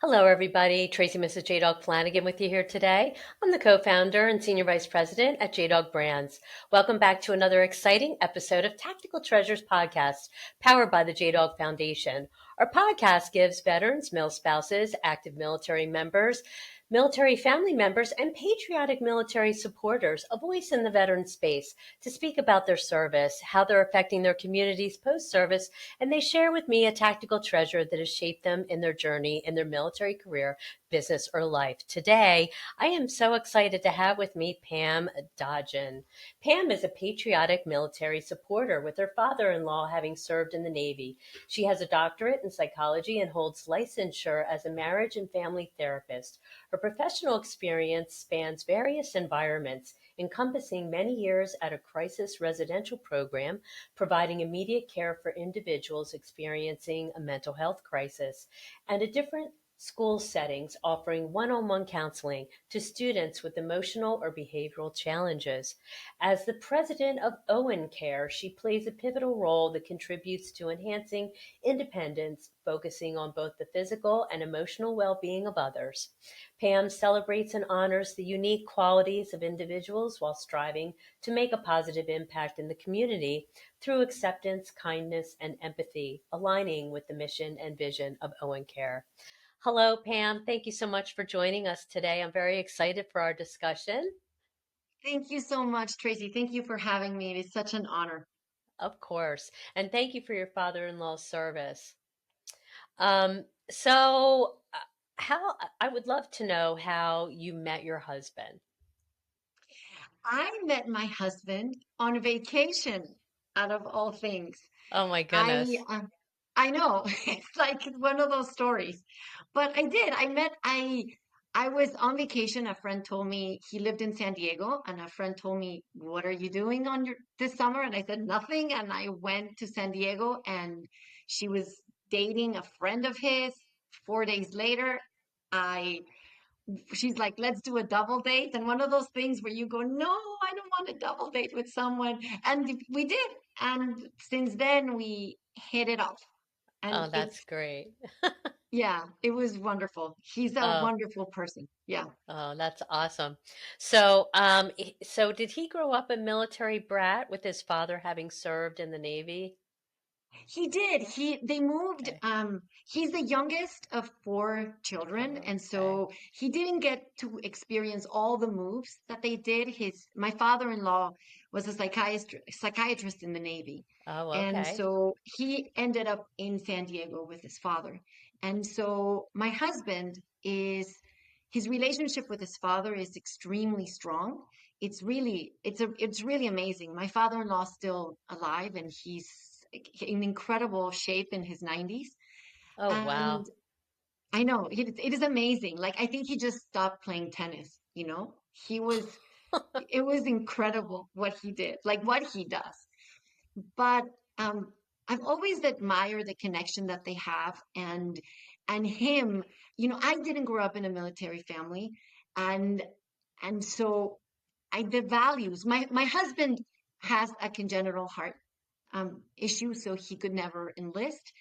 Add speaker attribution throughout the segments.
Speaker 1: Hello, everybody. Tracy, Mrs. JDog Flanagan with you here today. I'm the co-founder and senior vice president at JDog Brands. Welcome back to another exciting episode of Tactical Treasures podcast, powered by the JDog Foundation. Our podcast gives veterans, male spouses, active military family members, and patriotic military supporters a voice in the veteran space to speak about their service, how they're affecting their communities post-service, and they share with me a tactical treasure that has shaped them in their journey in their military career, business, or life. Today, I am so excited to have with me Pam Dodgen. Pam is a patriotic military supporter with her father-in-law having served in the Navy. She has a doctorate in psychology and holds licensure as a marriage and family therapist. Her professional experience spans various environments, encompassing many years at a crisis residential program, providing immediate care for individuals experiencing a mental health crisis, and a different school settings offering one-on-one counseling to students with emotional or behavioral challenges. As the president of Owen Care, she plays a pivotal role that contributes to enhancing independence, focusing on both the physical and emotional well-being of others. Pam celebrates and honors the unique qualities of individuals while striving to make a positive impact in the community through acceptance, kindness, and empathy, aligning with the mission and vision of Owen Care. Hello, Pam. Thank you so much for joining us today. I'm very excited for our discussion.
Speaker 2: Thank you so much, Tracy. Thank you for having me. It is such an honor.
Speaker 1: Of course. And thank you for your father-in-law's service. So, how I would love to know how you met your husband.
Speaker 2: I met my husband on vacation, out of all things.
Speaker 1: Oh my
Speaker 2: I
Speaker 1: goodness.
Speaker 2: uh, I know it's like one of those stories, but I did. I was on vacation. A friend told me he lived in San Diego, and a friend told me, "What are you doing on your this summer?" And I said nothing, and I went to San Diego, and she was dating a friend of his. 4 days later, I she's like, let's do a double date. And one of those things where you go, no, I don't want a double date with someone. And we did. And since then, we hit it off.
Speaker 1: Oh,
Speaker 2: And
Speaker 1: that's great.
Speaker 2: yeah, it was wonderful. He's a
Speaker 1: Oh,
Speaker 2: wonderful person. Yeah.
Speaker 1: oh, that's awesome. So did he grow up a military brat with his father having served in the Navy?
Speaker 2: He did. They moved.
Speaker 1: Okay.
Speaker 2: He's the youngest of four children,
Speaker 1: Oh,
Speaker 2: and
Speaker 1: okay.
Speaker 2: so he didn't get to experience all the moves that they did. My father-in-law was a psychiatrist in the Navy,
Speaker 1: Oh,
Speaker 2: and
Speaker 1: okay.
Speaker 2: so he ended up in San Diego with his father. And so my husband is his relationship with his father is extremely strong. It's really amazing. My father-in-law is still alive, and he's in incredible shape in his 90s.
Speaker 1: Oh,
Speaker 2: And
Speaker 1: wow.
Speaker 2: I know it is amazing. Like, I think he just stopped playing tennis, it was incredible what he did, like what he does. But um, I've always admired the connection that they have, and him, I didn't grow up in a military family, and so the values, my husband has a congenital heart issue, so he could never enlist.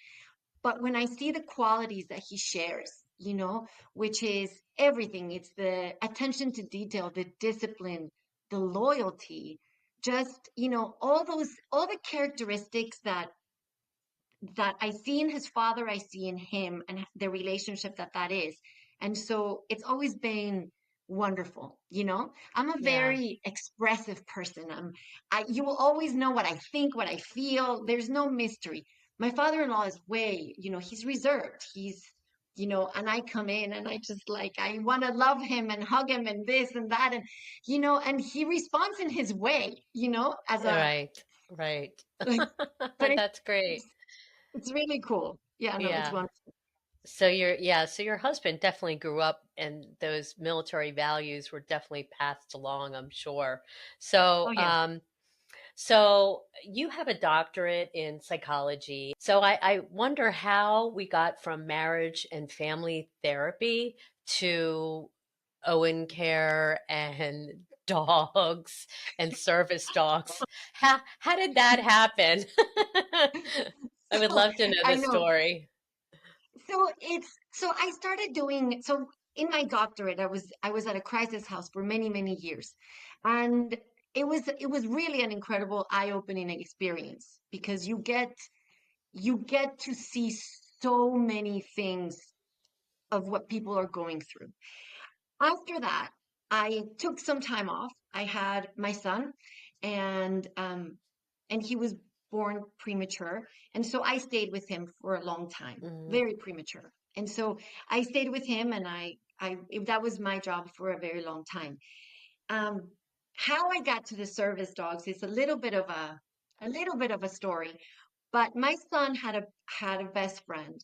Speaker 2: But when I see the qualities that he shares, which is everything, it's the attention to detail, the discipline, the loyalty, just, all the characteristics that I see in his father, I see in him, and the relationship that is. And so it's always been wonderful. I'm a
Speaker 1: Yeah.
Speaker 2: very expressive person. You will always know what I think, what I feel. There's no mystery. My father-in-law is he's reserved. And I come in and I just like, I want to love him and hug him and this and that. And he responds in his way,
Speaker 1: Right. Right.
Speaker 2: like, but
Speaker 1: That's great.
Speaker 2: it's really cool. Yeah, no, it's
Speaker 1: Yeah.
Speaker 2: wonderful.
Speaker 1: So your husband definitely grew up and those military values were definitely passed along, I'm sure.
Speaker 2: Oh,
Speaker 1: So,
Speaker 2: yes.
Speaker 1: um, so you have a doctorate in psychology. So I wonder how we got from marriage and family therapy to Owen care and dogs and service dogs. How did that happen? I would
Speaker 2: So
Speaker 1: love to know
Speaker 2: I
Speaker 1: the
Speaker 2: know.
Speaker 1: story.
Speaker 2: So I started doing so in my doctorate. I was at a crisis house for many, many years, and it was really an incredible eye-opening experience because you get to see so many things of what people are going through. After that, I took some time off. I had my son, and he was born premature, and so I stayed with him for a long time,
Speaker 1: Mm,
Speaker 2: very premature. And so I stayed with him, and that was my job for a very long time. Um, how I got to the service dogs is a little bit of a story. But my son had a best friend,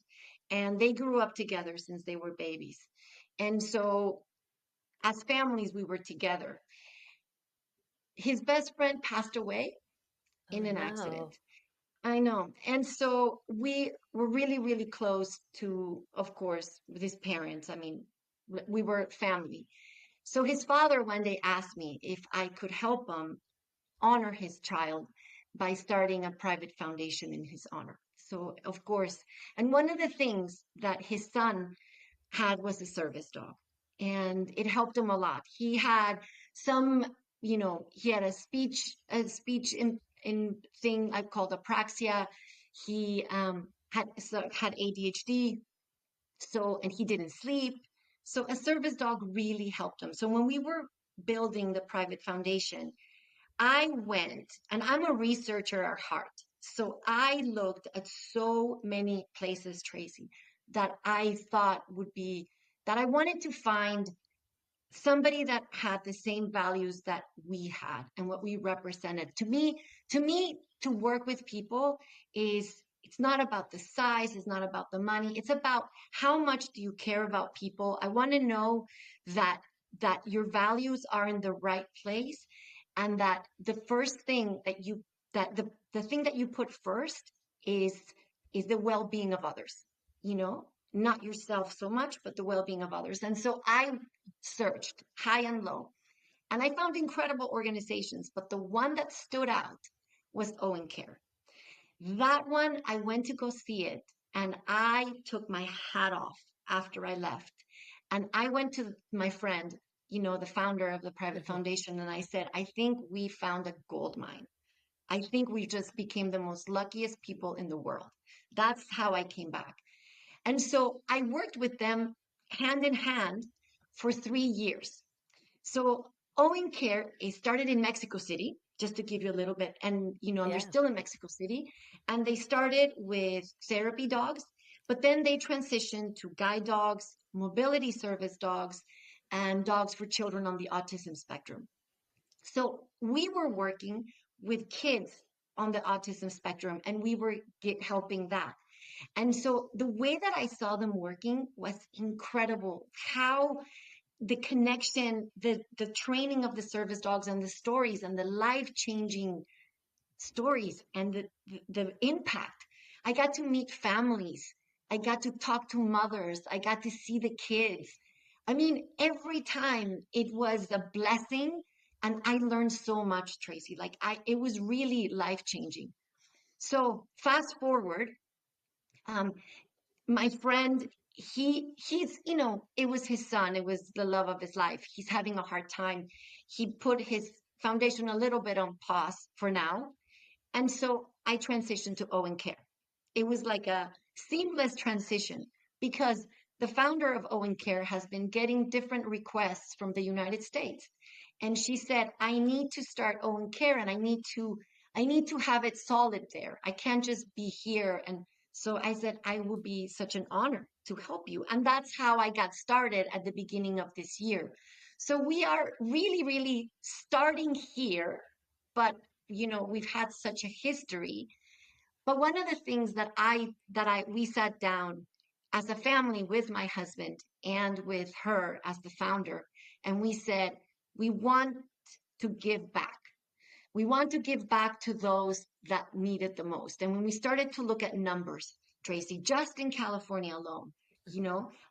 Speaker 2: and they grew up together since they were babies. And so as families, we were together. His best friend passed away
Speaker 1: oh
Speaker 2: in an
Speaker 1: no.
Speaker 2: accident. I know. And so we were really, really close to, of course, with his parents. I mean, we were family. So his father one day asked me if I could help him honor his child by starting a private foundation in his honor. So, of course, and one of the things that his son had was a service dog, and it helped him a lot. He had some, he had a speech in thing I called apraxia. He had ADHD, and he didn't sleep. So a service dog really helped him. So when we were building the private foundation, I went, and I'm a researcher at heart. So I looked at so many places, Tracy, that I thought would be, that I wanted to find somebody that had the same values that we had and what we represented. To me, to work with people it's not about the size, it's not about the money, it's about how much do you care about people. I want to know that your values are in the right place, and that the first thing that you that the thing that you put first is the well-being of others, not yourself so much, but the well-being of others. And so I searched high and low, and I found incredible organizations, but the one that stood out was Owen Care. That one, I went to go see it, and I took my hat off after I left. And I went to my friend, the founder of the private
Speaker 1: Mhm.
Speaker 2: foundation, and I said, I think we found a gold mine. I think we just became the most luckiest people in the world. That's how I came back. And so I worked with them hand in hand for 3 years. So Owing Care is started in Mexico City, just to give you a little bit, and they're
Speaker 1: Yeah.
Speaker 2: still in Mexico City. And they started with therapy dogs, but then they transitioned to guide dogs, mobility service dogs, and dogs for children on the autism spectrum. So we were working with kids on the autism spectrum, and we were helping that. And so the way that I saw them working was incredible. How the connection, the training of the service dogs, and the stories, and the life-changing stories, and the impact. I got to meet families. I got to talk to mothers. I got to see the kids. I mean, every time it was a blessing, and I learned so much, Tracy. It was really life-changing. So fast forward, um, my friend, it was his son, it was the love of his life. He's having a hard time. He put his foundation a little bit on pause for now, and so I transitioned to Owen Care. It was like a seamless transition because the founder of Owen Care has been getting different requests from the United States. And she said, I need to start Owen Care, and I need to have it solid there. I can't just be here. And so I said, I would be such an honor to help you. And that's how I got started at the beginning of this year. So we are really, really starting here, but we've had such a history. But one of the things that I we sat down as a family with my husband and with her as the founder, and we said, we want to give back. We want to give back to those that need it the most. And when we started to look at numbers, Tracy, just in California alone,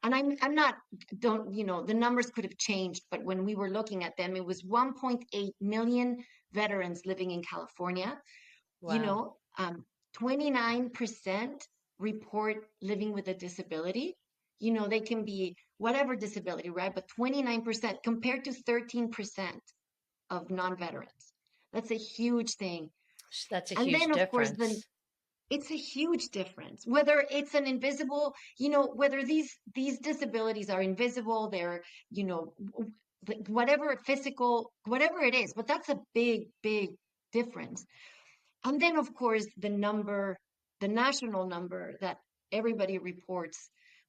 Speaker 2: and I'm not, don't, the numbers could have changed, but when we were looking at them, it was 1.8 million veterans living in California. you
Speaker 1: Wow.
Speaker 2: know, um, 29% report living with a disability. You know, they can be whatever disability, right? But 29% compared to 13% of non-veterans. That's a huge thing.
Speaker 1: That's a
Speaker 2: And
Speaker 1: huge
Speaker 2: then, of course,
Speaker 1: difference.
Speaker 2: it's a huge difference whether it's an invisible, you know, whether these disabilities are invisible, they're, you know, whatever physical, whatever it is, but that's a big difference. And then, of course, the number, the national number that everybody reports,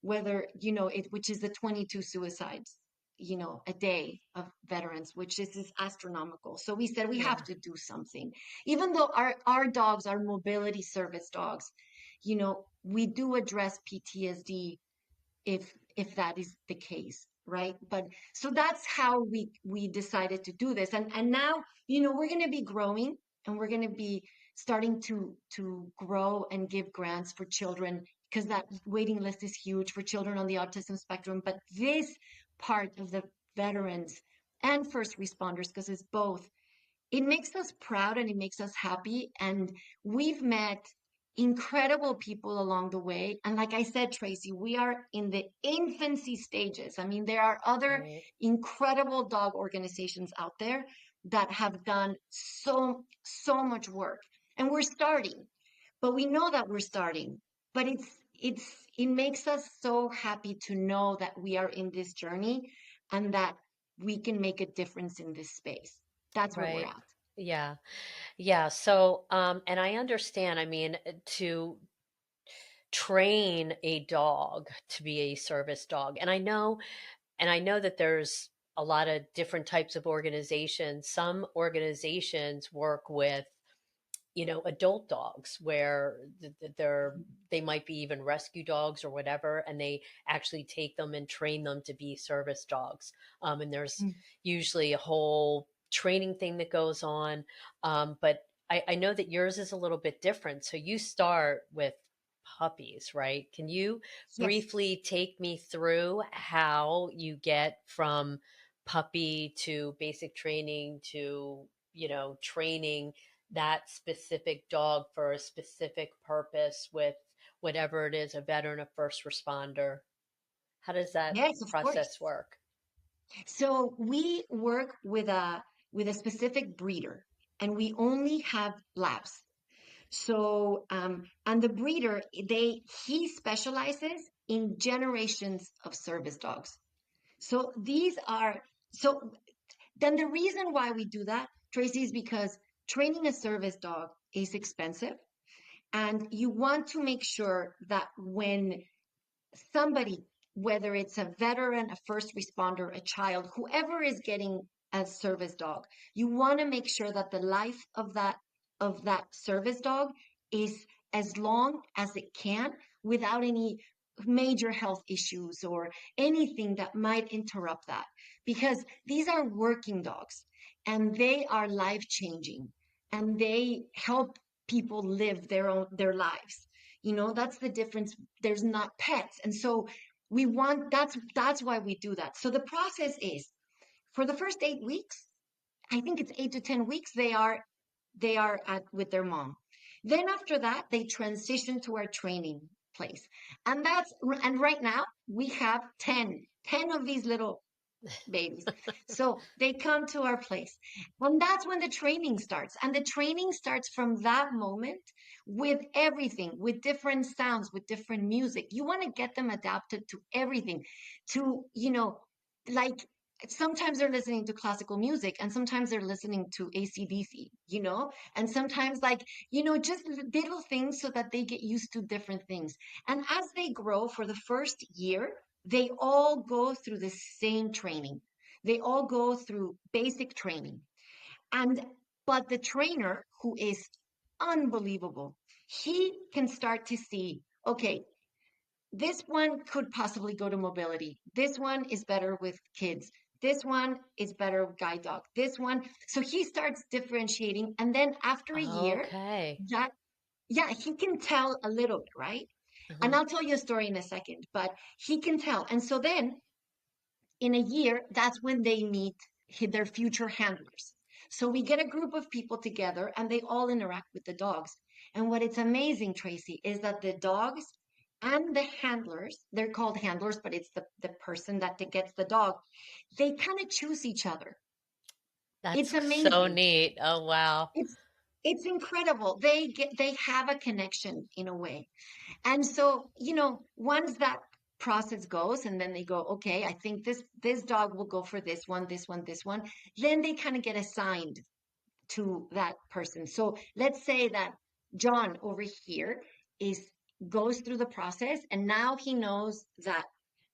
Speaker 2: whether, you know, it, which is the 22 suicides, you know, a day of veterans, which is astronomical. So we said we have
Speaker 1: Yeah.
Speaker 2: to do something. Even though our dogs are mobility service dogs, you know, we do address PTSD if that is the case, right? But so that's how we decided to do this. And now, you know, we're going to be growing, and we're going to be starting to grow and give grants for children, because that waiting list is huge for children on the autism spectrum. But this part of the veterans and first responders, because it's both, it makes us proud and it makes us happy. And we've met incredible people along the way. And like I said, Tracy, we are in the infancy stages. I mean, there are other
Speaker 1: Right.
Speaker 2: incredible dog organizations out there that have done so much work. And we're starting, but we know that we're starting. But it makes us so happy to know that we are in this journey and that we can make a difference in this space. That's where we're
Speaker 1: Right.
Speaker 2: at.
Speaker 1: Yeah. Yeah. So, and I understand, I mean, to train a dog to be a service dog. And I know that there's a lot of different types of organizations. Some organizations work with, you know, adult dogs where they might be even rescue dogs or whatever, and they actually take them and train them to be service dogs. And there's
Speaker 2: Mm.
Speaker 1: usually a whole training thing that goes on. But I know that yours is a little bit different. So you start with puppies, right? Can you
Speaker 2: Yes.
Speaker 1: briefly take me through how you get from puppy to basic training to, you know, training that specific dog for a specific purpose with whatever it is, a veteran, a first responder? How does that
Speaker 2: Yes, of
Speaker 1: process
Speaker 2: course.
Speaker 1: work?
Speaker 2: So we work with a specific breeder, and we only have labs. So and the breeder, they he specializes in generations of service dogs. So these are so then the reason why we do that, Tracy, is because training a service dog is expensive, and you want to make sure that when somebody, whether it's a veteran, a first responder, a child, whoever is getting a service dog, you want to make sure that the life of that service dog is as long as it can without any major health issues or anything that might interrupt that, because these are working dogs and they are life changing and they help people live their lives. You know, that's the difference. There's not pets. And so we want, that's why we do that. So the process is, for the first 8 weeks, I think it's 8 to 10 weeks, they are at with their mom. Then after that, they transition to our training place. And that's, and right now we have 10 of these little babies. So they come to our place. And that's when the training starts. And the training starts from that moment with everything, with different sounds, with different music. You want to get them adapted to everything, to, you know, like sometimes they're listening to classical music and sometimes they're listening to AC/DC, you know, and sometimes like, you know, just little things so that they get used to different things. And as they grow for the first year, they all go through the same training. They all go through basic training. And but the trainer, who is unbelievable, he can start to see, okay, this one could possibly go to mobility. This one is better with kids. This one is better with guide dog. This one. So he starts differentiating. And then after a year,
Speaker 1: Okay.
Speaker 2: that, yeah, he can tell a little bit, right? And
Speaker 1: Uh-huh.
Speaker 2: I'll tell you a story in a second, but he can tell. And so then in a year, that's when they meet their future handlers. So we get a group of people together and they all interact with the dogs. And what it's amazing, Tracy, is that the dogs and the handlers, they're called handlers, but it's the person that gets the dog, they kind of choose each other. It's
Speaker 1: That's so
Speaker 2: amazing.
Speaker 1: neat. Oh, wow.
Speaker 2: It's it's incredible. They have a connection in a way. And so, once that process goes and then they go, okay, I think this dog will go for this one, this one, then they kind of get assigned to that person. So let's say that John over here is goes through the process and now he knows that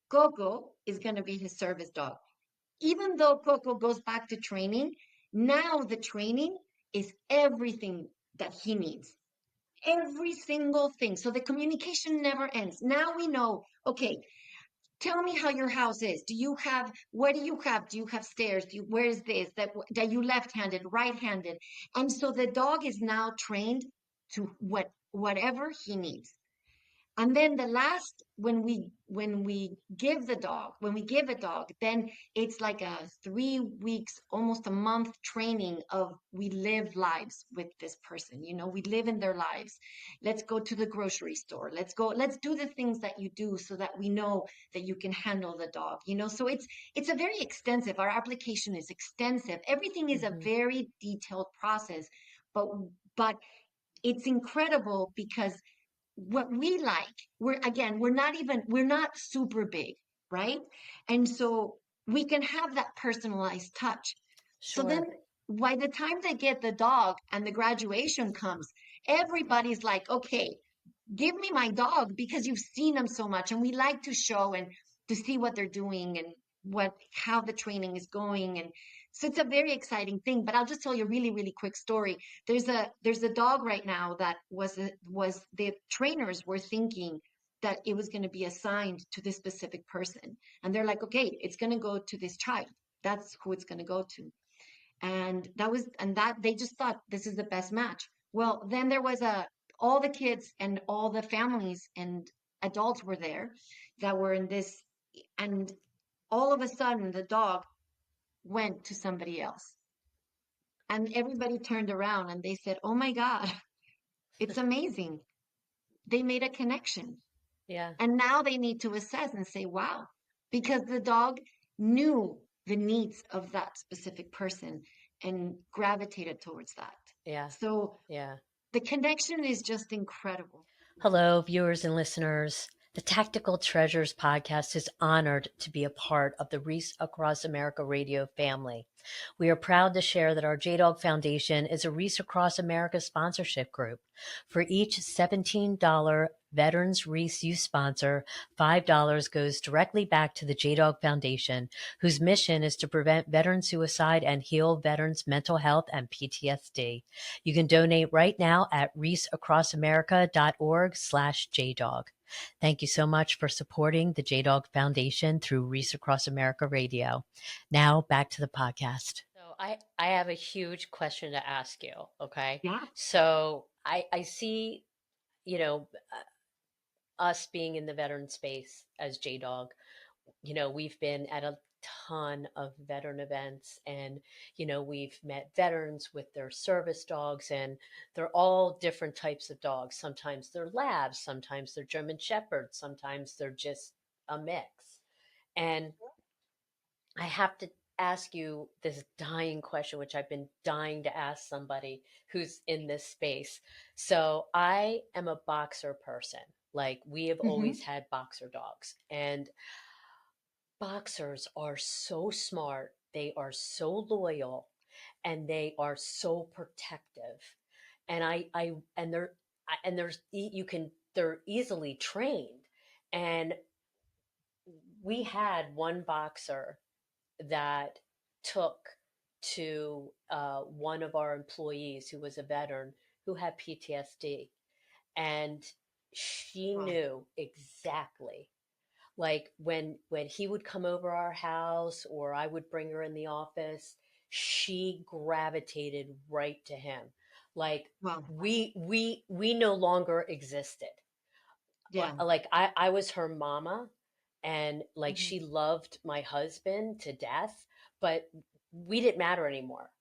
Speaker 2: Coco is going to be his service dog. Even though Coco goes back to training, now the training is everything that he needs. Every single thing. So the communication never ends. Now we know, okay, tell me how your house is. What do you have? Do you have stairs? Where is this? That you left-handed, right-handed? And so the dog is now trained to whatever he needs. And then the last, when we give a dog, then it's like a 3 weeks, almost a month training of we live lives with this person. We live in their lives. Let's go to the grocery store. Let's do the things that you do so that we know that you can handle the dog. So it's a very extensive, our application is extensive. Everything is a
Speaker 1: Hmm.
Speaker 2: very detailed process, but but it's incredible because what we like, we're not super big, right? And so we can have that personalized touch. So then
Speaker 1: Sure.
Speaker 2: by the time they get the dog and the graduation comes, everybody's like, okay, give me my dog because you've seen them so much. And we like to show and to see what they're doing and how the training is going. And so it's a very exciting thing. But I'll just tell you a really, really quick story. There's a dog right now that was the trainers were thinking that it was going to be assigned to this specific person. And they're like, okay, it's going to go to this child. That's who it's going to go to. And that they just thought this is the best match. Well, then there was a all the kids and all the families and adults were there that were in this, and all of a sudden the dog went to somebody else. And everybody turned around and they said, "Oh my God, it's amazing. They made a connection."
Speaker 1: Yeah.
Speaker 2: And now they need to assess and say, wow, because the dog knew the needs of that specific person and gravitated towards that.
Speaker 1: Yeah.
Speaker 2: So
Speaker 1: Yeah.
Speaker 2: the connection is just incredible.
Speaker 1: Hello, viewers and listeners. The Tactical Treasures podcast is honored to be a part of the Reese Across America radio family. We are proud to share that our JDog Foundation is a Reese Across America sponsorship group. For each $17 Veterans Reese you sponsor, $5 goes directly back to the JDog Foundation, whose mission is to prevent veteran suicide and heal veterans' mental health and PTSD. You can donate right now at reaseacrossamerica.org/JDog. Thank you so much for supporting the JDog Foundation through Reese Across America Radio. Now back to the podcast. So I have a huge question to ask you. Okay.
Speaker 2: Yeah.
Speaker 1: So I see, you know, us being in the veteran space as JDog, we've been at a ton of veteran events, and we've met veterans with their service dogs, and they're all different types of dogs. Sometimes they're labs, sometimes they're German shepherds, sometimes they're just a mix. And I have to ask you this dying question, which I've been dying to ask somebody who's in this space. So I am a boxer person. Like, we have
Speaker 2: Hmm.
Speaker 1: always had boxer dogs, and boxers are so smart, they are so loyal, and they are so protective. And I and they're and there's you can they're easily trained. And we had one boxer that took to one of our employees who was a veteran who had PTSD, and she
Speaker 2: Wow.
Speaker 1: knew exactly, like, when he would come over our house or I would bring her in the office, she gravitated right to him. Like,
Speaker 2: Wow.
Speaker 1: we no longer existed.
Speaker 2: Yeah.
Speaker 1: Like, I was her mama, and like,
Speaker 2: Hmm.
Speaker 1: she loved my husband to death, but we didn't matter anymore.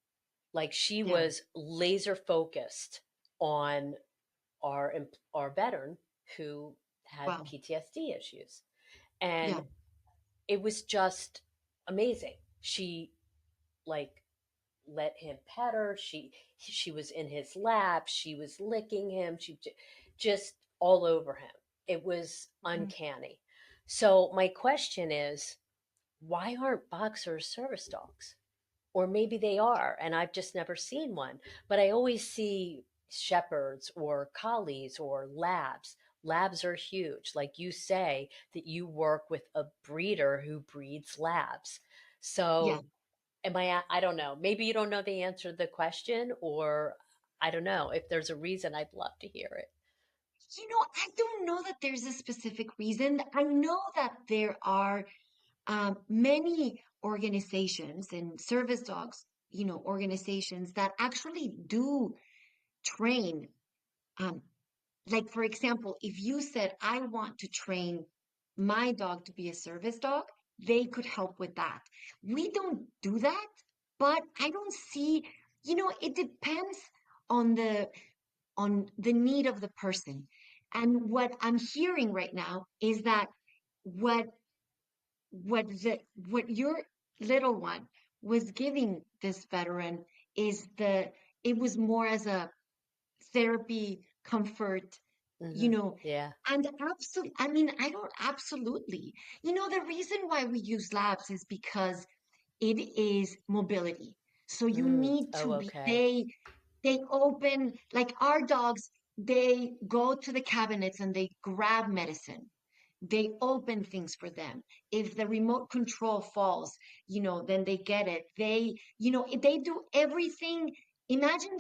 Speaker 1: Like, she
Speaker 2: Yeah.
Speaker 1: was laser focused on our veteran who had
Speaker 2: Wow.
Speaker 1: PTSD issues.
Speaker 2: Yeah.
Speaker 1: And it was just amazing. She like let him pet her. She was in his lap. She was licking him. Just all over him. It was
Speaker 2: Mhm.
Speaker 1: uncanny. So my question is, why aren't boxers service dogs? Or maybe they are, and I've just never seen one. But I always see shepherds or collies or labs. Labs are huge. Like you say, that you work with a breeder who breeds labs.
Speaker 2: Yeah.
Speaker 1: So, I don't know. Maybe you don't know the answer to the question, or I don't know. If there's a reason, I'd love to hear it.
Speaker 2: I don't know that there's a specific reason. I know that there are many organizations and service dogs, organizations that actually do train. Um, like, for example, if you said, I want to train my dog to be a service dog, they could help with that. We don't do that, but I don't see, it depends on the need of the person. And what I'm hearing right now is that what what your little one was giving this veteran is it was more as a therapy comfort, you
Speaker 1: Hmm.
Speaker 2: know
Speaker 1: Yeah.
Speaker 2: and absolutely, I mean, I don't absolutely, the reason why we use labs is because it is mobility. So you
Speaker 1: Mm.
Speaker 2: need
Speaker 1: Oh,
Speaker 2: to be
Speaker 1: okay.
Speaker 2: they open, like our dogs, they go to the cabinets and they grab medicine. They open things for them. If the remote control falls, then they get it. They do everything. Imagine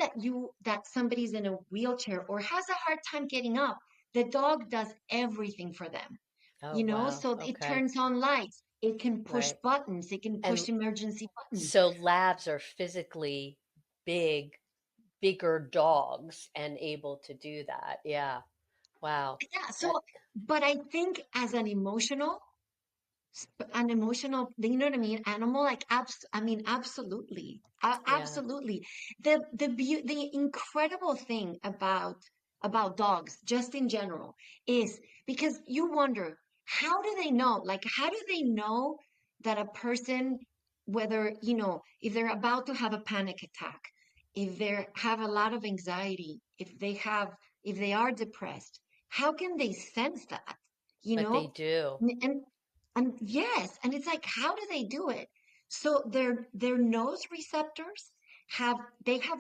Speaker 2: that somebody's in a wheelchair or has a hard time getting up. The dog does everything for them.
Speaker 1: Oh, wow.
Speaker 2: So it
Speaker 1: Okay.
Speaker 2: turns on lights. It can push
Speaker 1: Right.
Speaker 2: buttons. It can
Speaker 1: And
Speaker 2: push emergency buttons.
Speaker 1: so labs are physically big, bigger dogs and able to do that. Yeah. Wow.
Speaker 2: Yeah.
Speaker 1: That,
Speaker 2: But I think as an emotional, you know what I mean? Animal, like, I mean, absolutely.
Speaker 1: yeah.
Speaker 2: Absolutely. The incredible thing about dogs, just in general, is because you wonder, how do they know? Like, how do they know that a person, whether, if they're about to have a panic attack, if they have a lot of anxiety, if they are depressed, how can they sense that? You
Speaker 1: But they
Speaker 2: know?
Speaker 1: do.
Speaker 2: And and yes, and it's like, how do they do it? So their nose receptors have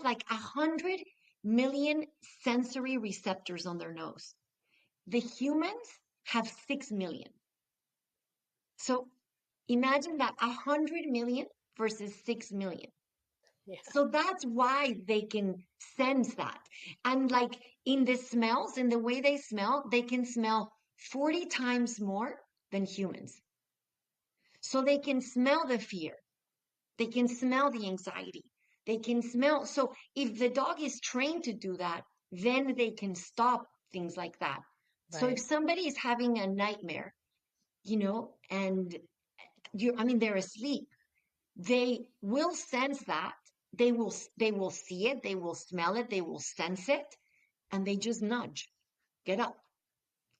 Speaker 2: like 100 million sensory receptors on their nose. The humans have 6 million. So imagine that 100 million versus 6 million.
Speaker 1: Yeah.
Speaker 2: So that's why they can sense that. And like in the smells, in the way they smell, they can smell 40 times more than humans. So they can smell the fear. They can smell the anxiety. They can smell. So if the dog is trained to do that, then they can stop things like that. So if
Speaker 1: Right.
Speaker 2: somebody is having a nightmare, and they're asleep, they will sense that. They will see it, they will smell it, they will sense it, and they just nudge, get up,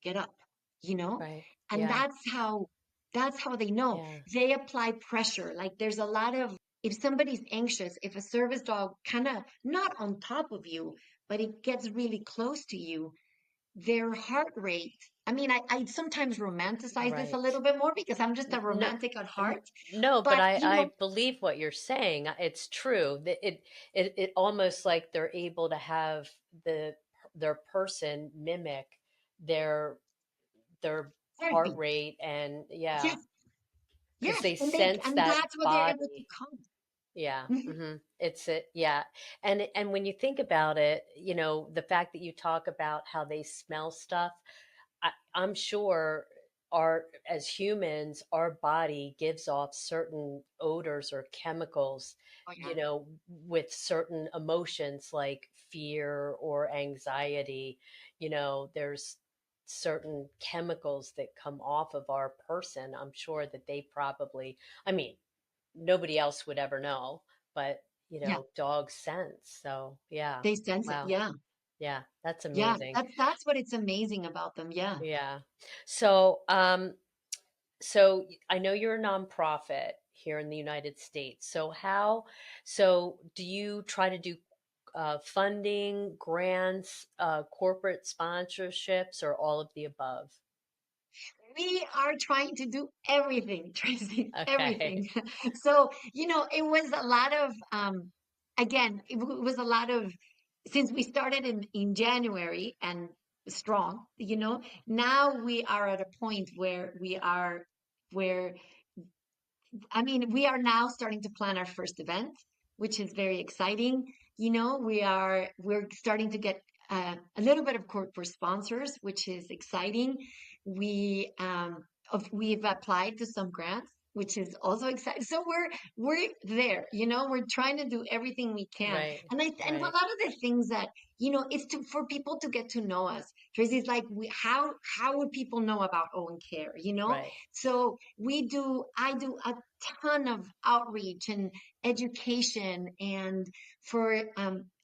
Speaker 2: get up, you know?
Speaker 1: Right.
Speaker 2: And
Speaker 1: Yeah.
Speaker 2: that's how they know.
Speaker 1: Yeah.
Speaker 2: They apply pressure. Like there's a lot of, if somebody's anxious, if a service dog kind of not on top of you, but it gets really close to you, their heart rate. I mean, I sometimes romanticize this a
Speaker 1: Right.
Speaker 2: little bit more because I'm just a
Speaker 1: No,
Speaker 2: romantic at
Speaker 1: n-
Speaker 2: heart.
Speaker 1: no, but
Speaker 2: But
Speaker 1: I believe what you're saying. It's true. It almost like they're able to have their person mimic their their heart
Speaker 2: heartbeat.
Speaker 1: rate, and yeah,
Speaker 2: Yes,
Speaker 1: because
Speaker 2: yes,
Speaker 1: they
Speaker 2: and they
Speaker 1: sense
Speaker 2: and
Speaker 1: that
Speaker 2: that's what they're able to
Speaker 1: body.
Speaker 2: calm.
Speaker 1: Yeah.
Speaker 2: Mhm.
Speaker 1: Hmm. It's it. Yeah. And when you think about it, the fact that you talk about how they smell stuff, I'm sure as humans, our body gives off certain odors or chemicals,
Speaker 2: Oh yeah,
Speaker 1: with certain emotions like fear or anxiety. There's certain chemicals that come off of our person. I'm sure that they probably, I mean, nobody else would ever know, but
Speaker 2: yeah.
Speaker 1: dogs sense. So yeah.
Speaker 2: They sense it.
Speaker 1: Wow.
Speaker 2: Yeah.
Speaker 1: Yeah, that's
Speaker 2: Yeah,
Speaker 1: amazing.
Speaker 2: that's what it's amazing about them. Yeah.
Speaker 1: Yeah. So, I know you're a nonprofit here in the United States. So do you try to do funding, grants, corporate sponsorships, or all of the above?
Speaker 2: We are trying to do everything, Tracy,
Speaker 1: Okay.
Speaker 2: everything. So, it was a lot of, again, it was a lot of, since we started in January and strong, now we are at a point where we are now starting to plan our first event, which is very exciting. We're starting to get a little bit of corporate sponsors, which is exciting. We've applied to some grants, which is also exciting. So we're there. We're trying to do everything we can,
Speaker 1: Right.
Speaker 2: and a lot
Speaker 1: Right.
Speaker 2: of the things that it's for people to get to know us. Tracy, it's like how would people know about Owen Care?
Speaker 1: Right.
Speaker 2: So I do a ton of outreach and education and for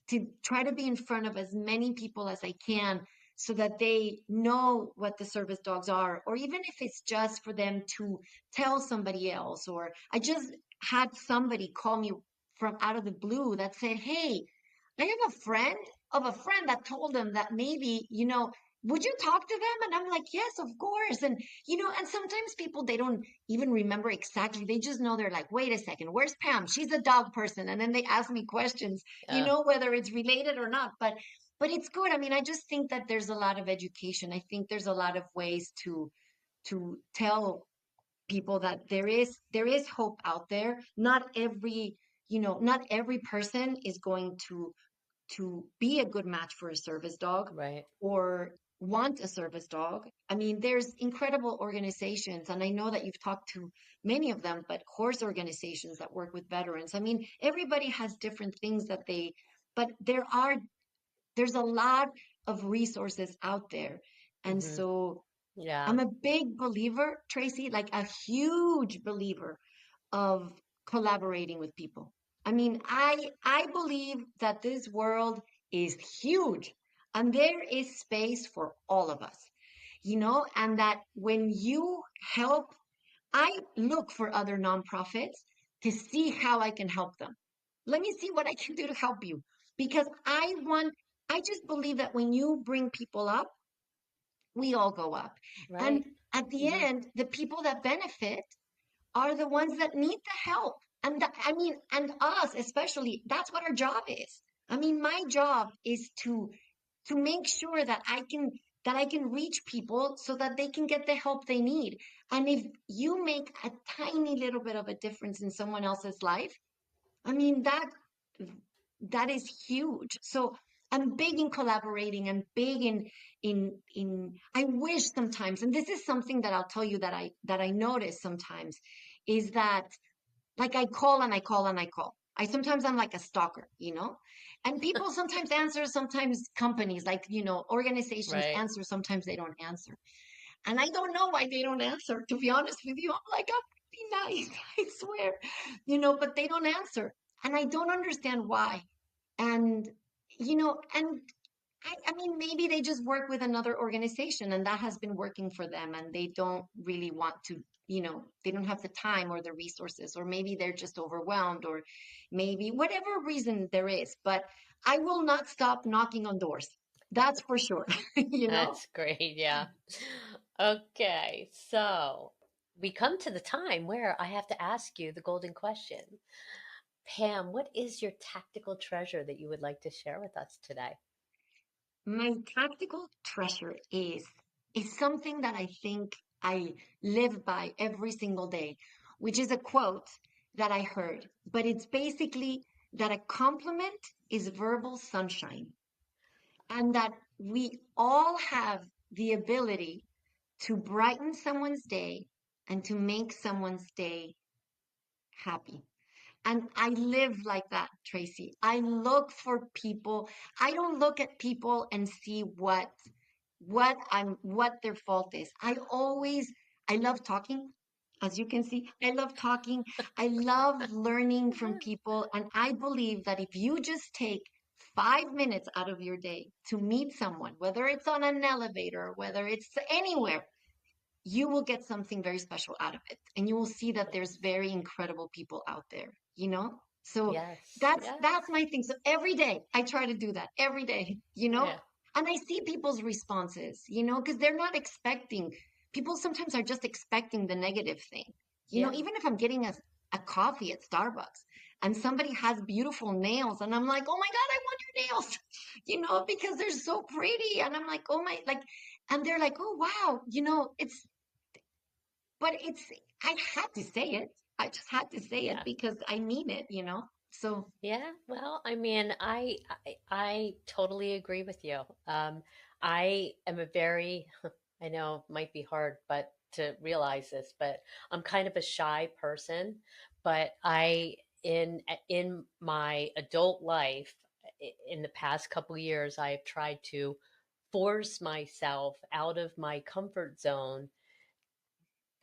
Speaker 2: to try to be in front of as many people as I can so that they know what the service dogs are, or even if it's just for them to tell somebody else. Or I just had somebody call me from out of the blue that said, "Hey, I have a friend of a friend that told them that maybe, would you talk to them?" And I'm like, "Yes, of course." And, and sometimes people, they don't even remember exactly. They just know they're like, "Wait a second, where's Pam? She's a dog person." And then they ask me questions,
Speaker 1: Uh,
Speaker 2: whether it's related or not. But it's good. I mean, I just think that there's a lot of education. I think there's a lot of ways to tell people that there is hope out there. Not every person is going to be a good match for a service dog
Speaker 1: right.
Speaker 2: or want a service dog. I mean, there's incredible organizations, and I know that you've talked to many of them, but horse organizations that work with veterans. I mean, everybody has different things but there's a lot of resources out there. And
Speaker 1: Hmm.
Speaker 2: so
Speaker 1: Yeah.
Speaker 2: I'm a big believer, Tracy, like a huge believer of collaborating with people. I mean, I believe that this world is huge and there is space for all of us. And that when you help, I look for other nonprofits to see how I can help them. Let me see what I can do to help you because I just believe that when you bring people up, we all go up.
Speaker 1: Right.
Speaker 2: And at the
Speaker 1: Hmm.
Speaker 2: end, the people that benefit are the ones that need the help. And and us especially, that's what our job is. I mean, my job is to make sure that I can reach people so that they can get the help they need. And if you make a tiny little bit of a difference in someone else's life, I mean that is huge. So I'm big in collaborating. I'm big in I wish sometimes, and this is something that I'll tell you that I notice sometimes, is that like I call and I call and I call. I'm like a stalker. And people sometimes answer, sometimes companies, like, organizations
Speaker 1: Right.
Speaker 2: answer, sometimes they don't answer. And I don't know why they don't answer, to be honest with you. I'm like, I'm pretty nice, I swear, but they don't answer. And I don't understand why. And, and I mean, maybe they just work with another organization and that has been working for them and they don't really want to, they don't have the time or the resources, or maybe they're just overwhelmed, or maybe whatever reason there is. But I will not stop knocking on doors. That's for sure, you know?
Speaker 1: That's great. Yeah. Okay. So we come to the time where I have to ask you the golden question. Pam, what is your tactical treasure that you would like to share with us today?
Speaker 2: My tactical treasure is something that I think I live by every single day, which is a quote that I heard, but it's basically that a compliment is verbal sunshine, and that we all have the ability to brighten someone's day and to make someone's day happy. And I live like that, Tracy. I look for people. I don't look at people and see what their fault is. I love talking. As you can see, I love talking. I love learning from people. And I believe that if you just take 5 minutes out of your day to meet someone, whether it's on an elevator, whether it's anywhere, you will get something very special out of it. And you will see that there's
Speaker 1: Yes.
Speaker 2: very incredible people out there, you know? So
Speaker 1: Yes.
Speaker 2: that's
Speaker 1: Yes.
Speaker 2: my thing. So every day I try to do that every day, you know?
Speaker 1: Yeah.
Speaker 2: And I see people's responses, you know, because they're not expecting, people sometimes are just expecting the negative thing. You know,
Speaker 1: Yeah.
Speaker 2: even if I'm getting a coffee at Starbucks and somebody has beautiful nails and I'm like, oh my God, I want your nails, you know, because they're so pretty. And I'm like, oh my, like, and they're like, oh wow, you know, but it's, I had to say it. I just had to say it
Speaker 1: Yeah.
Speaker 2: because I mean it, you know? So,
Speaker 1: Yeah, well, I mean, I totally agree with you. I am a very, I know it might be hard, but to realize this, but I'm kind of a shy person. But in my adult life, in the past couple years, I've tried to force myself out of my comfort zone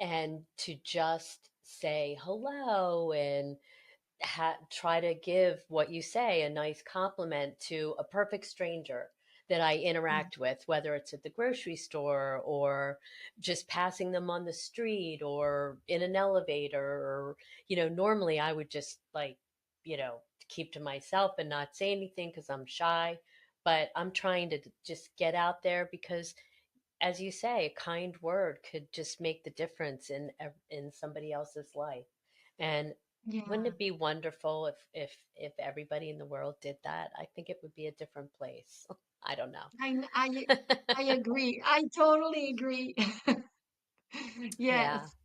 Speaker 1: and to just say hello and try to give what you say a nice compliment to a perfect stranger that I
Speaker 2: mm,
Speaker 1: interact with, whether it's at the grocery store or just passing them on the street or in an elevator. Or, normally I would just like, keep to myself and not say anything because I'm shy. But I'm trying to just get out there because, as you say, a kind word could just make the difference in somebody else's life. And wouldn't
Speaker 2: yeah,
Speaker 1: it be wonderful if everybody in the world did that? I think it would be a different place. I don't
Speaker 2: I, I,
Speaker 1: know.
Speaker 2: I agree. I totally agree.
Speaker 1: Yeah.
Speaker 2: Yes.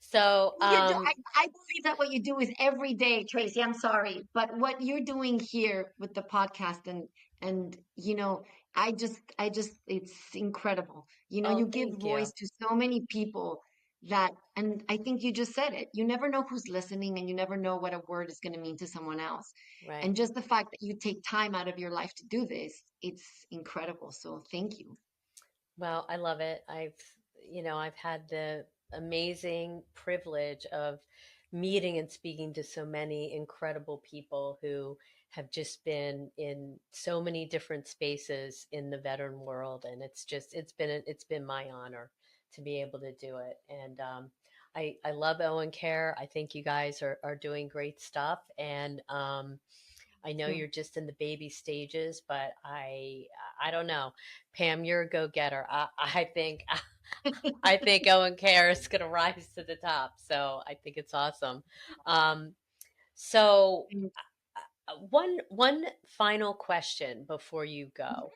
Speaker 1: So,
Speaker 2: I believe that what you do is every day, Tracy. I'm sorry, but what you're doing here with the podcast and you know, it's incredible. You know,
Speaker 1: oh,
Speaker 2: you give
Speaker 1: thank you.
Speaker 2: voice to so many people that, and I think you just said it. You never know who's listening, and you never know what a word is going to mean to someone else.
Speaker 1: Right.
Speaker 2: And just the fact that you take time out of your life to do this, it's incredible. So thank you.
Speaker 1: Well, I love it. I've had the amazing privilege of meeting and speaking to so many incredible people who have just been in so many different spaces in the veteran world, and it's been my honor to be able to do it. And I love Owen Care. I think you guys are doing great stuff, and I know
Speaker 2: Yeah.
Speaker 1: you're just in the baby stages, but I don't know. Pam, you're a go-getter. I think Owen Care is going to rise to the top. So I think it's awesome. Um, so one final question before you go.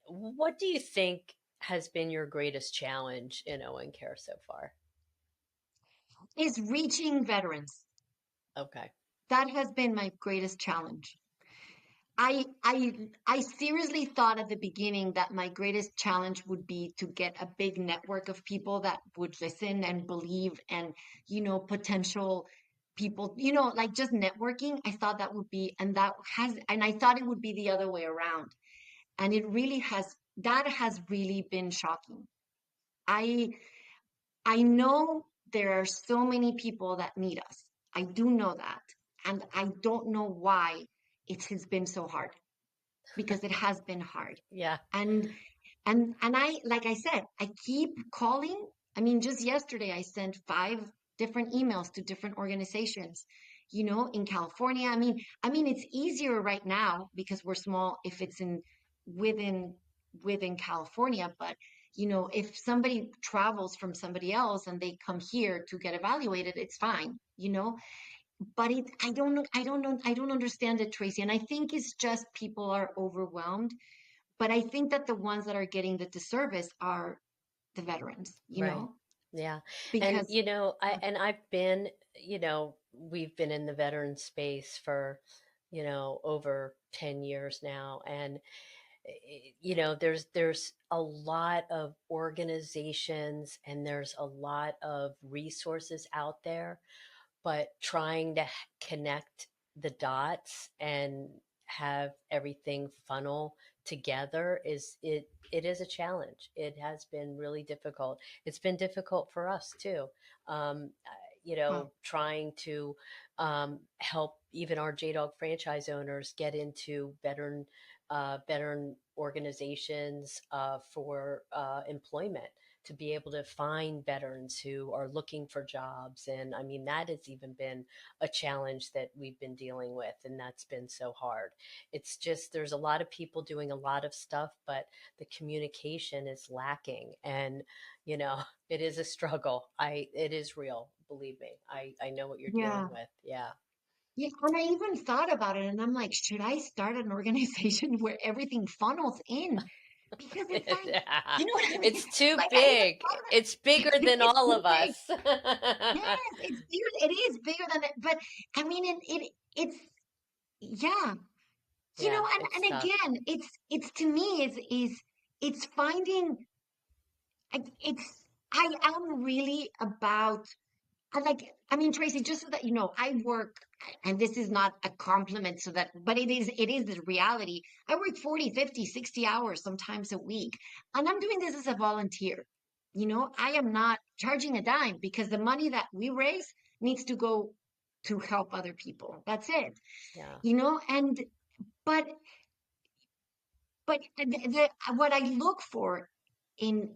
Speaker 1: What do you think has been your greatest challenge in Owen Care so far?
Speaker 2: Is reaching veterans.
Speaker 1: Okay.
Speaker 2: That has been my greatest challenge. I seriously thought at the beginning that my greatest challenge would be to get a big network of people that would listen and believe and, you know, potential people, you know, like just networking. I thought that would be, and I thought it would be the other way around. And that has really been shocking. I, I know there are so many people that need us. I do know that. And I don't know why it has been so hard because it has been hard.
Speaker 1: Yeah.
Speaker 2: And and I, like I said, I keep calling. I mean, just yesterday I sent 5 different emails to different organizations, you know, in California. I mean it's easier right now because we're small if it's in within within California, but you know, if somebody travels from somebody else and they come here to get evaluated, it's fine, you know. But I don't know, I don't understand it, Tracy. And I think it's just people are overwhelmed, but I think that the ones that are getting the disservice are the veterans, you
Speaker 1: Right.
Speaker 2: know,
Speaker 1: Yeah. And
Speaker 2: because
Speaker 1: we've been in the veteran space for, over 10 years now. And there's a lot of organizations and there's a lot of resources out there, but trying to connect the dots and have everything funnel together it is a challenge. It has been really difficult. It's been difficult for us too.
Speaker 2: Wow.
Speaker 1: trying to help even our JDog franchise owners get into veteran organizations for employment, to be able to find veterans who are looking for jobs. And I mean, that has even been a challenge that we've been dealing with, and that's been so hard. It's just there's a lot of people doing a lot of stuff, but the communication is lacking. And, you know, it is a struggle. It is real. Believe me. I know what you're dealing
Speaker 2: Yeah.
Speaker 1: with. Yeah.
Speaker 2: Yeah, and I even thought about it, and I'm like, should I start an organization where everything funnels in? Because it's like,
Speaker 1: Yeah.
Speaker 2: you know what I mean?
Speaker 1: It's too
Speaker 2: Like I even
Speaker 1: big.
Speaker 2: thought of
Speaker 1: It's bigger
Speaker 2: it.
Speaker 1: than
Speaker 2: It's
Speaker 1: all
Speaker 2: too
Speaker 1: of
Speaker 2: big.
Speaker 1: us.
Speaker 2: Yes, it's bigger. It is bigger than that. But I mean, it's yeah. You know,
Speaker 1: Yeah, it's
Speaker 2: and
Speaker 1: tough.
Speaker 2: again, it's to me is it's finding it's I am really about I mean, Tracy, just so that you know, I work, and this is not a compliment so that, but it is the reality. I work 40, 50, 60 hours sometimes a week, and I'm doing this as a volunteer. You know, I am not charging a dime because the money that we raise needs to go to help other people. That's it.
Speaker 1: Yeah.
Speaker 2: You know, and but what I look for in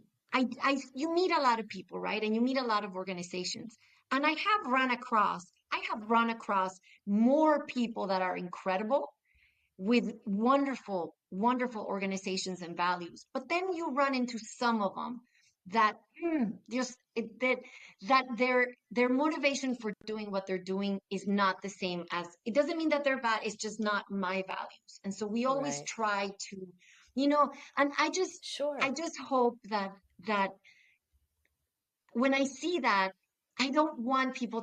Speaker 2: you meet a lot of people, right? And you meet a lot of organizations. And I have run across more people that are incredible with wonderful, wonderful organizations and values. But then you run into some of them that just that their motivation for doing what they're doing is not the same as it doesn't mean that they're bad. It's just not my values. And so we always
Speaker 1: Right.
Speaker 2: try to, you know, and I
Speaker 1: Sure.
Speaker 2: just hope that when I see that, I want people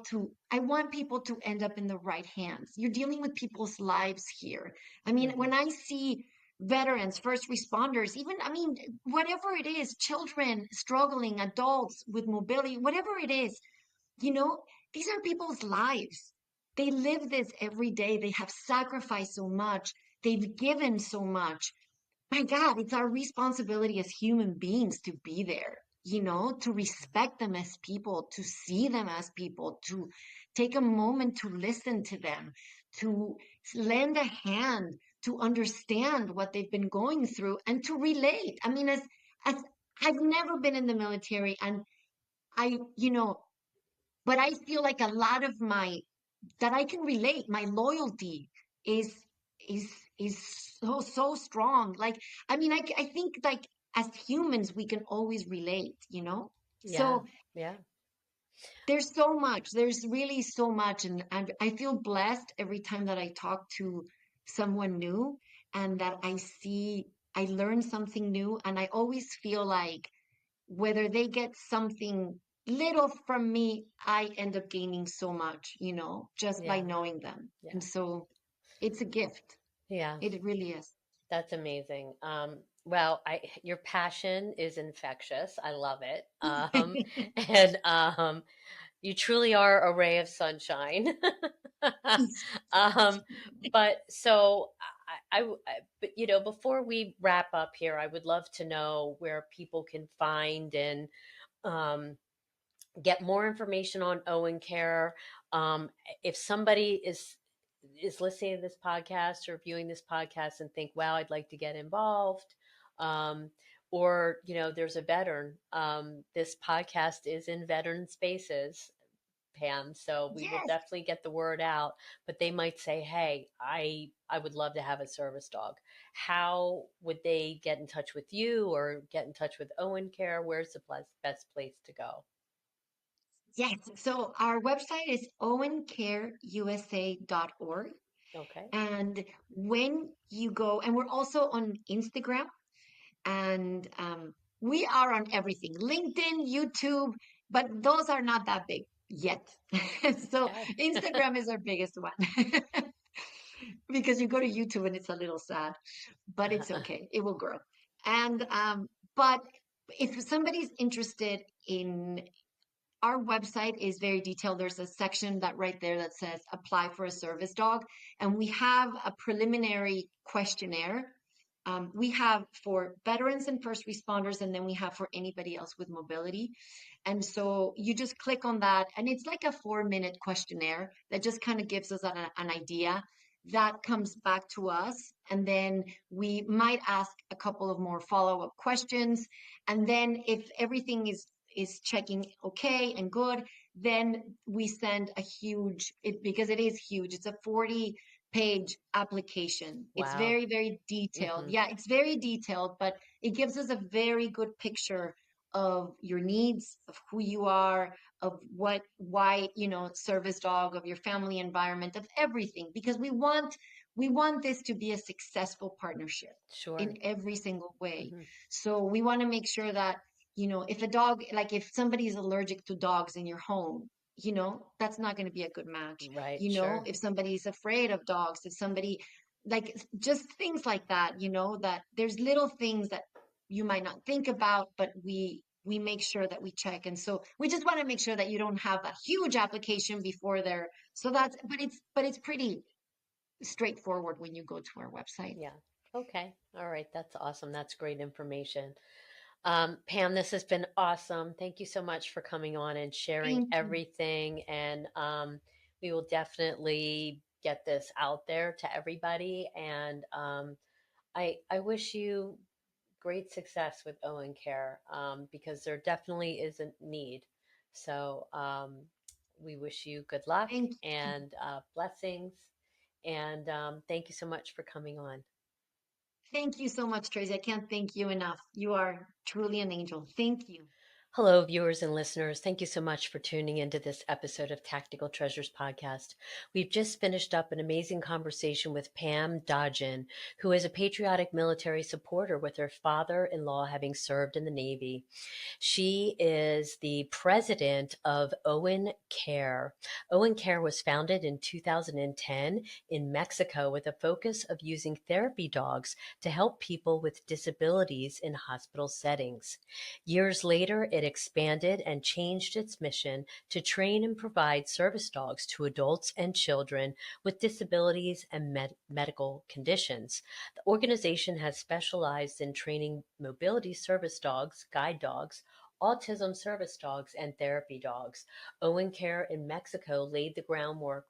Speaker 2: to end up in the right hands. You're dealing with people's lives here. I mean,
Speaker 1: Hmm.
Speaker 2: when I see veterans, first responders, even, I mean, whatever it is, children struggling, adults with mobility, whatever it is, you know, these are people's lives. They live this every day. They have sacrificed so much. They've given so much. My God, it's our responsibility as human beings to be there, you know, to respect them as people, to see them as people, to take a moment to listen to them, to lend a hand, to understand what they've been going through and to relate. I mean, as I've never been in the military and you know, but I feel like a lot of that I can relate. My loyalty is is is so strong. Like I mean, I think like as humans we can always relate, you know.
Speaker 1: Yeah.
Speaker 2: So
Speaker 1: Yeah.
Speaker 2: there's so much. There's really so much, and I feel blessed every time that I talk to someone new and that I learn something new, and I always feel like whether they get something little from me, I end up gaining so much, you know, just by
Speaker 1: Yeah.
Speaker 2: knowing them. And
Speaker 1: Yeah.
Speaker 2: so it's a gift.
Speaker 1: Yeah.
Speaker 2: It really is.
Speaker 1: That's amazing. Well, your passion is infectious. I love it. And you truly are a ray of sunshine. um, but so but before we wrap up here, I would love to know where people can find and um, get more information on Owen Care. Um, if somebody is listening to this podcast or viewing this podcast and think, "Wow, I'd like to get involved," um, or there's a veteran. This podcast is in veteran spaces, Pam. So we will
Speaker 2: Yes.
Speaker 1: definitely get the word out. But they might say, "Hey, I would love to have a service dog." How would they get in touch with you or get in touch with Owen Care? Where's the best place to go?
Speaker 2: Yes. So our website is owencareusa.org.
Speaker 1: Okay.
Speaker 2: And when you go, and we're also on Instagram, and we are on everything, LinkedIn, YouTube, but those are not that big yet. So
Speaker 1: Okay.
Speaker 2: Instagram is our biggest one because you go to YouTube and it's a little sad, but it's okay. It will grow. And but if somebody's interested in our website is very detailed. There's a section that right there that says apply for a service dog. And we have a preliminary questionnaire. We have for veterans and first responders, and then we have for anybody else with mobility. And so you just click on that, and it's like a 4-minute questionnaire that just kind of gives us an idea. That comes back to us, and then we might ask a couple of more follow-up questions. And then if everything is checking okay and good, then we send a huge it because it is huge. It's a 40-page application. It's
Speaker 1: Wow.
Speaker 2: very, very detailed.
Speaker 1: Hmm.
Speaker 2: Yeah, it's very detailed, but it gives us a very good picture of your needs, of who you are, of what, why, service dog, of your family environment, of everything, because we want this to be a successful partnership
Speaker 1: Sure.
Speaker 2: in every single way.
Speaker 1: Hmm.
Speaker 2: So we want to make sure that, if a dog, like if somebody is allergic to dogs in your home, that's not going to be a good match.
Speaker 1: Right. Sure.
Speaker 2: If somebody's afraid of dogs, if somebody, like, just things like that, that there's little things that you might not think about, but we make sure that we check. And so we just want to make sure that you don't have a huge application before there. So but it's pretty straightforward when you go to our website.
Speaker 1: Yeah. Okay. All right. That's awesome. That's great information. Pam, this has been awesome. Thank you so much for coming on and sharing
Speaker 2: Thank you.
Speaker 1: everything. And we will definitely get this out there to everybody. And I wish you great success with Owen Care, because there definitely is a need. So we wish you good luck
Speaker 2: Thank you.
Speaker 1: and blessings. And thank you so much for coming on.
Speaker 2: Thank you so much, Tracy. I can't thank you enough. You are truly an angel. Thank you.
Speaker 1: Hello, viewers and listeners. Thank you so much for tuning into this episode of Tactical Treasures podcast. We've just finished up an amazing conversation with Pam Dodgen, who is a patriotic military supporter with her father in law having served in the Navy. She is the president of Owen Care. Owen Care was founded in 2010 in Mexico with a focus of using therapy dogs to help people with disabilities in hospital settings. Years later, it expanded and changed its mission to train and provide service dogs to adults and children with disabilities and medical conditions. The organization has specialized in training mobility service dogs, guide dogs, autism service dogs, and therapy dogs. Owen Care in Mexico laid the groundwork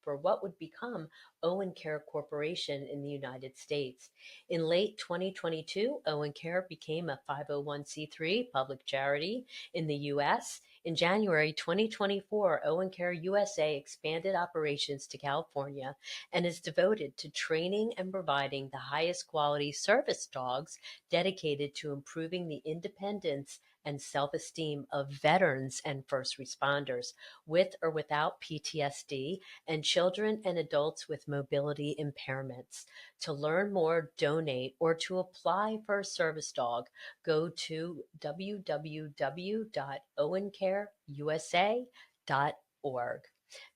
Speaker 1: for what would become Owen Care Corporation in the United States. In late 2022, Owen Care became a 501c3 public charity in the U.S. In January 2024, Owen Care USA expanded operations to California and is devoted to training and providing the highest quality service dogs dedicated to improving the independence and self esteem of veterans and first responders with or without PTSD and children and adults with mobility impairments. To learn more, donate, or to apply for a service dog, go to www.owencareusa.org.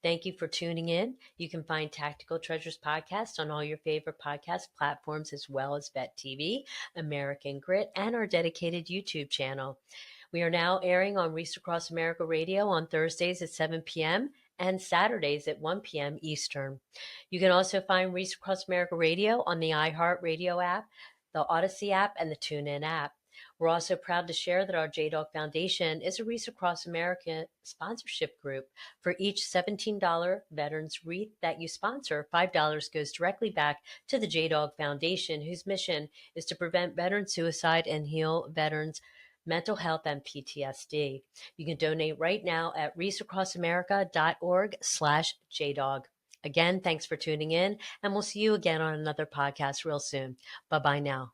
Speaker 1: Thank you for tuning in. You can find Tactical Treasures podcast on all your favorite podcast platforms, as well as Vet TV, American Grit, and our dedicated YouTube channel. We are now airing on Reach Across America Radio on Thursdays at 7 p.m. and Saturdays at 1 p.m. Eastern. You can also find Reach Across America Radio on the iHeartRadio app, the Odyssey app, and the TuneIn app. We're also proud to share that our JDog Foundation is a Reach Across America sponsorship group. For each $17 veterans wreath that you sponsor, $5 goes directly back to the JDog Foundation, whose mission is to prevent veteran suicide and heal veterans' mental health and PTSD. You can donate right now at reachacrossamerica.org/JDog. Again, thanks for tuning in, and we'll see you again on another podcast real soon. Bye-bye now.